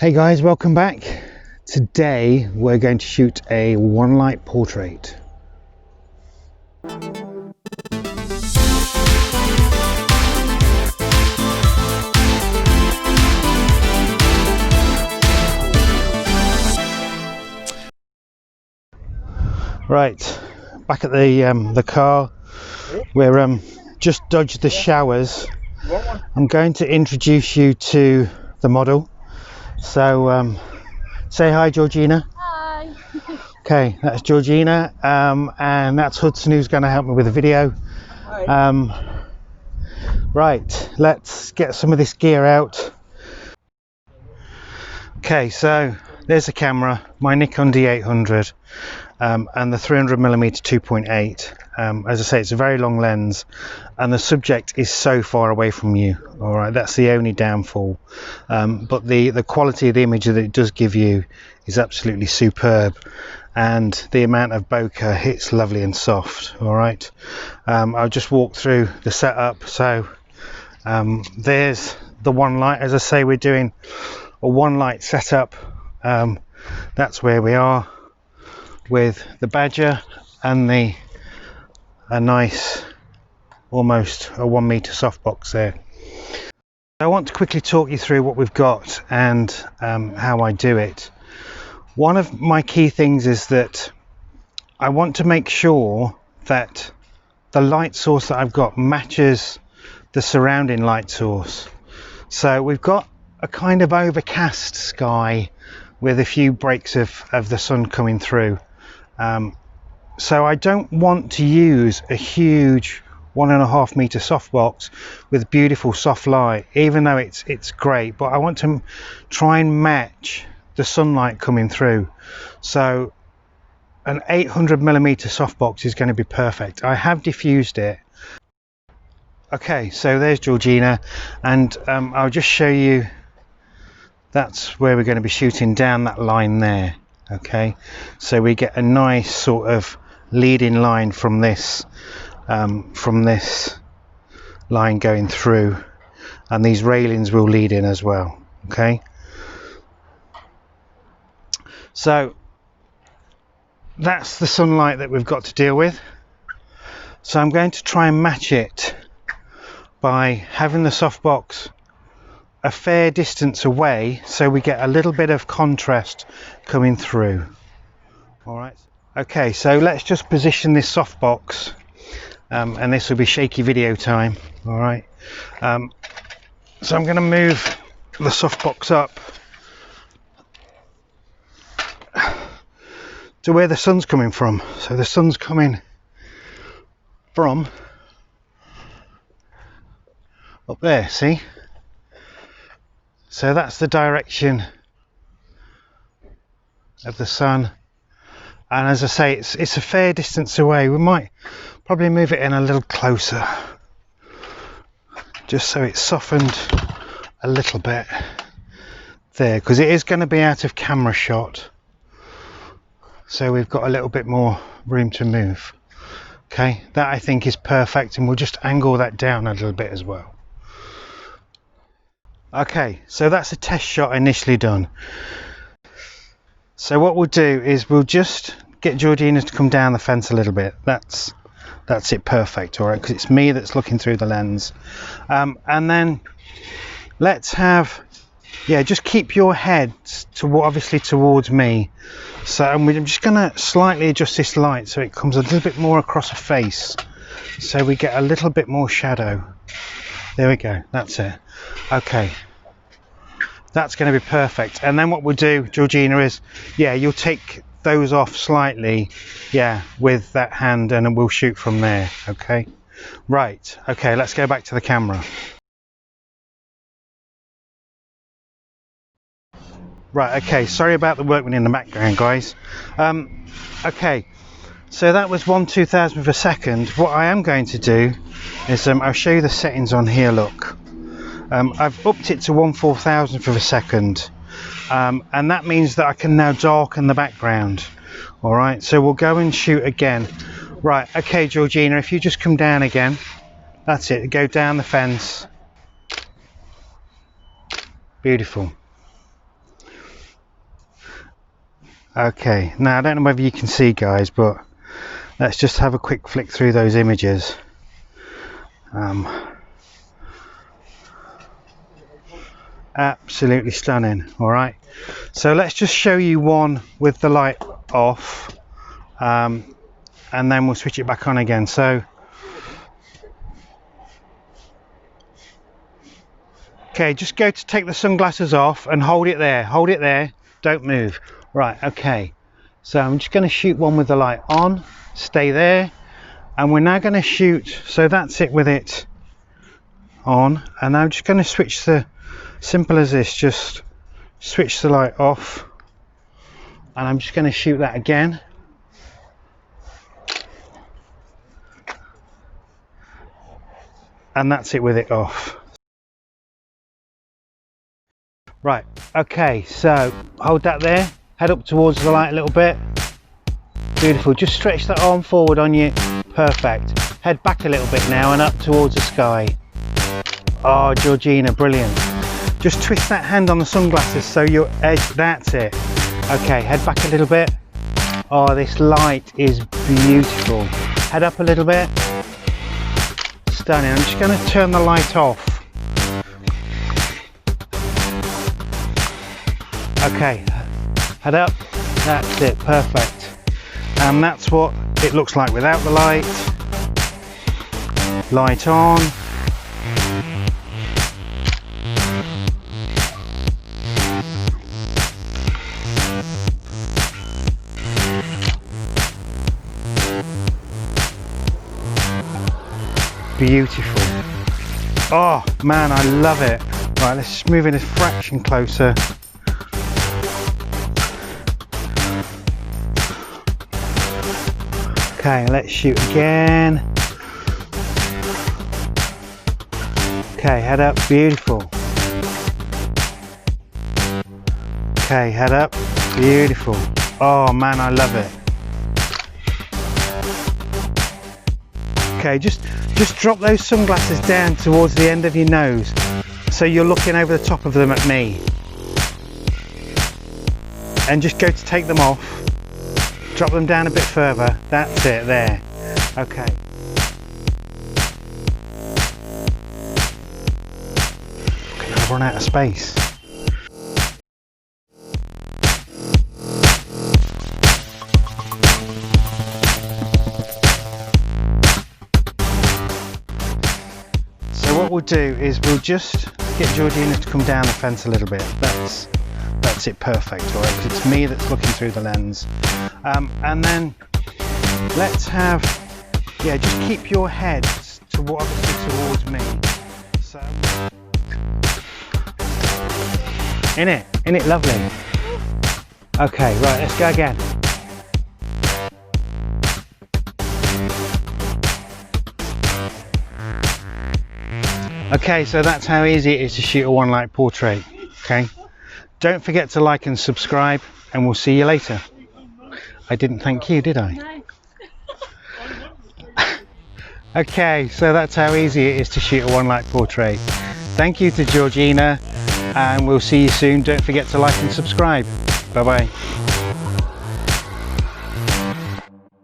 Hey guys, welcome back. Today we're going to shoot a one light portrait. Right, back at the car. We're just dodged the showers. I'm going to introduce you to the model. So say hi, Georgina. Hi. Okay, that's Georgina, and that's Hudson, who's going to help me with the video. Hi. Right, let's get some of this gear out. Okay, so there's the camera, my Nikon D800, and the 300mm 2.8. As I say, it's a very long lens, and the subject is so far away from you. All right, that's the only downfall. But the quality of the image that it does give you is absolutely superb, and the amount of bokeh hits lovely and soft. All right, I'll just walk through the setup. So there's the one light. As I say, we're doing a one light setup. That's where we are with the Badger and a nice almost a 1 meter softbox there. I want to quickly talk you through what we've got and how I do it. One of my key things is that I want to make sure that the light source that I've got matches the surrounding light source. So we've got a kind of overcast sky with a few breaks of the sun coming through. So I don't want to use a huge 1.5 meter softbox with beautiful soft light, even though it's great, but I want to try and match the sunlight coming through. So an 800mm softbox is going to be perfect. I have diffused it. Okay, so there's Georgina, and I'll just show you. That's where we're going to be shooting, down that line there. Okay, so we get a nice sort of leading line from this line going through, and these railings will lead in as well. Okay, so that's the sunlight that we've got to deal with. So I'm going to try and match it by having the softbox a fair distance away, so we get a little bit of contrast coming through. All right, okay, so let's just position this softbox, and this will be shaky video time. All right, so I'm going to move the softbox up to where the sun's coming from. So the sun's coming from up there, see? So that's the direction of the sun, and as I say, it's a fair distance away. We might probably move it in a little closer, just so it's softened a little bit there, because it is going to be out of camera shot, so we've got a little bit more room to move. Okay, that I think is perfect, and we'll just angle that down a little bit as well. Okay, so that's a test shot initially done. So what we'll do is we'll just get Georgina to come down the fence a little bit. That's it, perfect. All right, because it's me that's looking through the lens. And then let's have, just keep your head obviously towards me. So I'm just going to slightly adjust this light so it comes a little bit more across her face, so we get a little bit more shadow. There we go, that's it. Okay, that's going to be perfect. And then what we'll do, Georgina, is you'll take those off slightly, with that hand, and we'll shoot from there. Okay, right, okay, let's go back to the camera. Right, okay, sorry about the workman in the background, guys. Okay, so that was 1/2000 of a second. What I am going to do is I'll show you the settings on here. Look, I've upped it to 1/4000 of a second, and that means that I can now darken the background. All right, so we'll go and shoot again. Right, okay, Georgina, if you just come down again, that's it, go down the fence. Beautiful. Okay, now I don't know whether you can see, guys, but let's just have a quick flick through those images. Absolutely stunning. All right, so let's just show you one with the light off, and then we'll switch it back on again. So okay, just go to take the sunglasses off and hold it there, don't move. Right, okay, so I'm just going to shoot one with the light on, stay there, and we're now going to shoot, so that's it with it on, and I'm just going to switch the, simple as this, just switch the light off, and I'm just going to shoot that again. And that's it with it off. Right, okay, so hold that there, head up towards the light a little bit. Beautiful, just stretch that arm forward on you. Perfect. Head back a little bit now and up towards the sky. Oh, Georgina, brilliant. Just twist that hand on the sunglasses so your edge, that's it. Okay, head back a little bit. Oh, this light is beautiful. Head up a little bit. Stunning. I'm just going to turn the light off. Okay, head up. That's it, perfect. And that's what it looks like without the light. Light on. Beautiful. Oh man, I love it. Right, let's just move in a fraction closer. Okay, let's shoot again. Okay, head up, beautiful. Okay, head up, beautiful. Oh man, I love it. Okay, just drop those sunglasses down towards the end of your nose, so you're looking over the top of them at me. And just go to take them off. Drop them down a bit further. That's it, there. Okay. I've run out of space. So what we'll do is we'll just get Georgina to come down the fence a little bit. That's it, perfect. All right, 'cause it's me that's looking through the lens. And then let's have, yeah, just keep your head obviously towards me. So, in it, lovely. Okay, right, let's go again. Okay, so that's how easy it is to shoot a one light portrait. Okay, don't forget to like and subscribe, and we'll see you later. I didn't thank you, did I? No. Okay, so that's how easy it is to shoot a one light portrait. Thank you to Georgina, and we'll see you soon. Don't forget to like and subscribe. Bye bye.